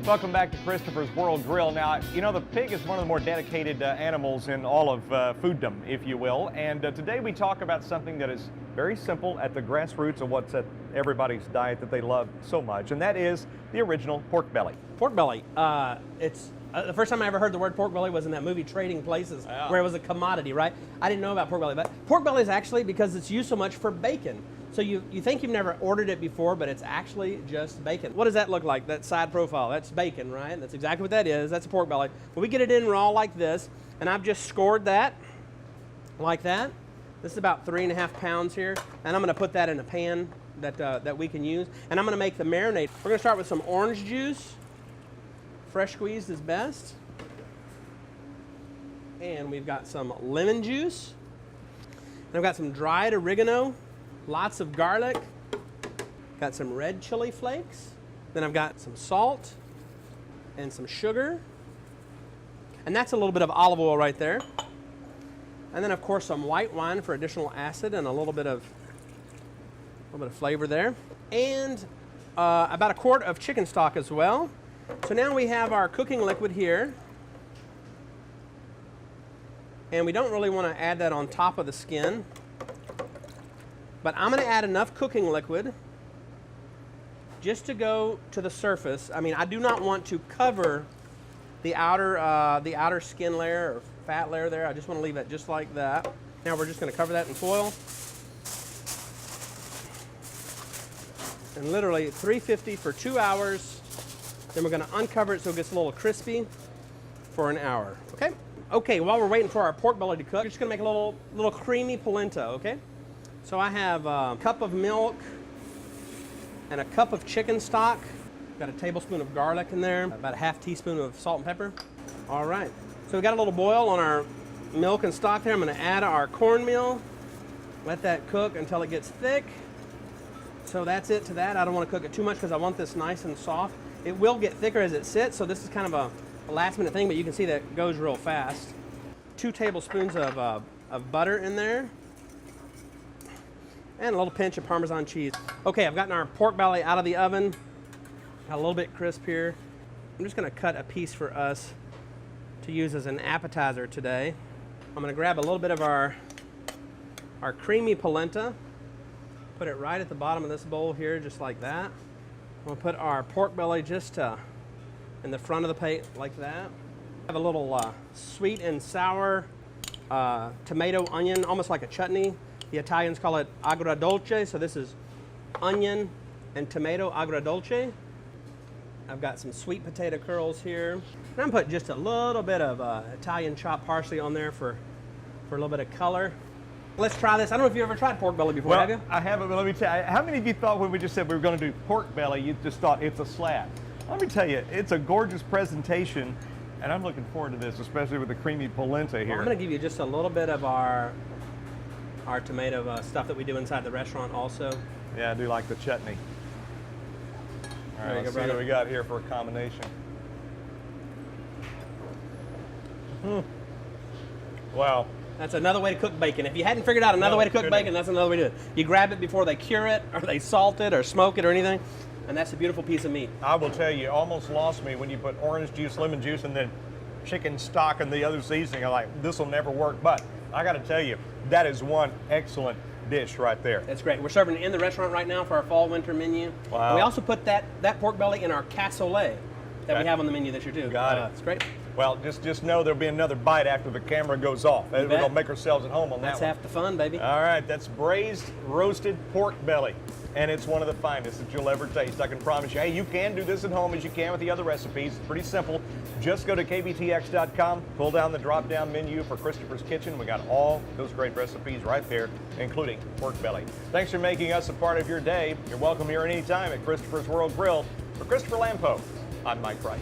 Welcome back to Christopher's World Grill. Now, you know, the pig is one of the more dedicated animals in all of fooddom, if you will. And today we talk about something that is very simple at the grassroots of what's at everybody's diet that they love so much, and that is the original pork belly. Pork belly. It's the first time I ever heard the word pork belly was in that movie Trading Places, where it was a commodity, right? I didn't know about pork belly, but pork belly is actually because it's used so much for bacon. So you think you've never ordered it before, but it's actually just bacon. What does that look like, that side profile? That's bacon, right? That's exactly what that is. That's a pork belly. Well, we get it in raw like this, and I've just scored that like that. This is about 3.5 pounds here, and I'm gonna put that in a pan that we can use, and I'm gonna make the marinade. We're gonna start with some orange juice. Fresh squeezed is best. And we've got some lemon juice. And I've got some dried oregano. Lots of garlic, got some red chili flakes, then I've got some salt and some sugar, and that's a little bit of olive oil right there. And then of course some white wine for additional acid and a little bit of flavor there. And about a quart of chicken stock as well. So now we have our cooking liquid here. And we don't really want to add that on top of the skin. But I'm going to add enough cooking liquid just to go to the surface. I mean, I do not want to cover the outer skin layer or fat layer there. I just want to leave it just like that. Now we're just going to cover that in foil. And literally 350 for 2 hours. Then we're going to uncover it so it gets a little crispy for an hour. Okay? Okay, while we're waiting for our pork belly to cook, we're just going to make a little creamy polenta, okay? So I have a cup of milk and a cup of chicken stock. Got a tablespoon of garlic in there, about a half teaspoon of salt and pepper. All right, so we got a little boil on our milk and stock there. I'm gonna add our cornmeal, let that cook until it gets thick. So that's it to that. I don't wanna cook it too much because I want this nice and soft. It will get thicker as it sits, so this is kind of a last minute thing, but you can see that it goes real fast. 2 tablespoons of butter in there. And a little pinch of Parmesan cheese. Okay, I've gotten our pork belly out of the oven. Got a little bit crisp here. I'm just gonna cut a piece for us to use as an appetizer today. I'm gonna grab a little bit of our creamy polenta, put it right at the bottom of this bowl here, just like that. We'll put our pork belly just in the front of the plate like that. I have a little sweet and sour tomato onion, almost like a chutney. The Italians call it agrodolce, so this is onion and tomato agrodolce. I've got some sweet potato curls here. And I'm putting just a little bit of Italian chopped parsley on there for a little bit of color. Let's try this. I don't know if you ever tried pork belly before, have you? I haven't, but let me tell you, how many of you thought when we just said we were going to do pork belly, you just thought it's a slab? Let me tell you, it's a gorgeous presentation, and I'm looking forward to this, especially with the creamy polenta here. Well, I'm going to give you just a little bit of our tomato stuff that we do inside the restaurant also. Yeah, I do like the chutney. All right, let's see what we got here for a combination. Wow. That's another way to cook bacon. If you hadn't figured out another way to cook bacon, that's another way to do it. You grab it before they cure it, or they salt it, or smoke it, or anything, and that's a beautiful piece of meat. I will tell you, almost lost me when you put orange juice, lemon juice, and then chicken stock and the other seasoning. I'm like, this will never work, but I got to tell you, that is one excellent dish right there. That's great. We're serving it in the restaurant right now for our fall-winter menu. Wow. And we also put that pork belly in our cassoulet that we have on the menu this year too. Got it. It's great. Well, just know there'll be another bite after the camera goes off. We're going to make ourselves at home on that one. That's half the fun, baby. All right, that's braised roasted pork belly. And it's one of the finest that you'll ever taste. I can promise you. Hey, you can do this at home as you can with the other recipes. It's pretty simple. Just go to kbtx.com, pull down the drop-down menu for Christopher's Kitchen. We got all those great recipes right there, including pork belly. Thanks for making us a part of your day. You're welcome here anytime at Christopher's World Grill. For Christopher Lampo, I'm Mike Wright.